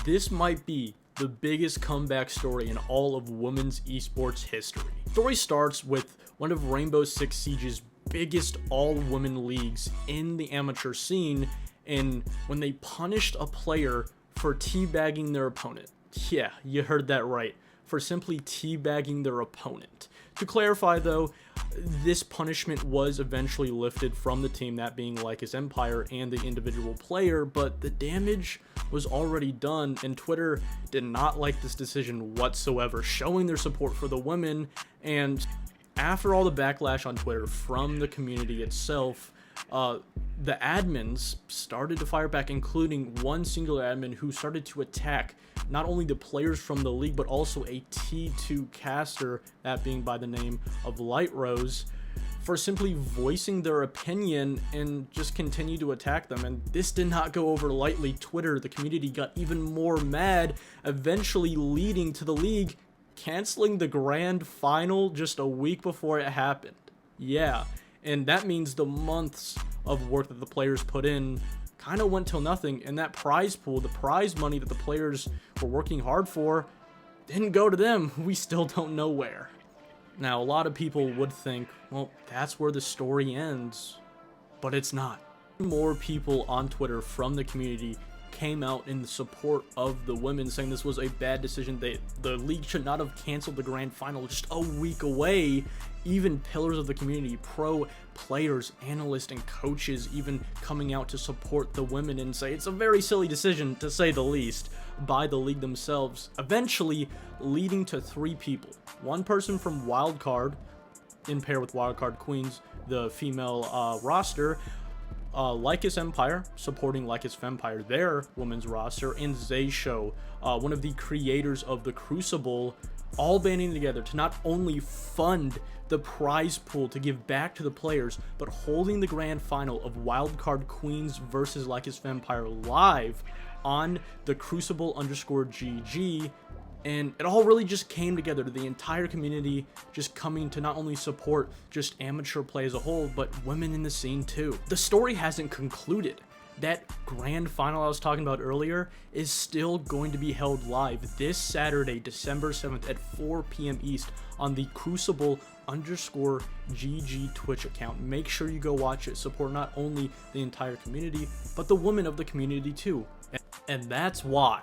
This might be the biggest comeback story in all of women's esports history. The story starts with one of Rainbow Six Siege's biggest all-women leagues in the amateur scene, and when they punished a player for teabagging their opponent. Yeah, you heard that right, for simply teabagging their opponent. To clarify though, this punishment was eventually lifted from the team, that being Lycus Empire and the individual player, but the damage was already done, and Twitter did not like this decision whatsoever, showing their support for the women. And after all the backlash on Twitter from the community itself, the admins started to fire back, including one singular admin who started to attack not only the players from the league, but also a T2 caster, that being by the name of Light Rose, for simply voicing their opinion and just continue to attack them. And this did not go over lightly. Twitter, the community, got even more mad, eventually leading to the league canceling the grand final just a week before it happened. Yeah, and that means the months of work that the players put in kind of went till nothing, and that prize pool, the prize money that the players were working hard for, didn't go to them. We still don't know where. Now, a lot of people would think, well, that's where the story ends, but it's not. More people on Twitter from the community came out in support of the women, saying this was a bad decision. The league should not have canceled the grand final just a week away. Even pillars of the community, pro players, analysts, and coaches even coming out to support the women and say it's a very silly decision, to say the least, by the league themselves, eventually leading to 3 people. One person from Wildcard, in pair with Wildcard Queens, the female roster, Lycus Empire, supporting Lycus Vampire, their women's roster, and Zayshow, one of the creators of the Crucible, all banding together to not only fund the prize pool to give back to the players, but holding the grand final of Wildcard Queens versus Lycus Vampire live on the Crucible_GG. And it all really just came together to the entire community just coming to not only support just amateur play as a whole, but women in the scene too. The story hasn't concluded. That grand final I was talking about earlier is still going to be held live this Saturday, December 7th at 4 p.m. East on the Crucible_GG Twitch account. Make sure you go watch it. Support not only the entire community, but the women of the community too. And that's why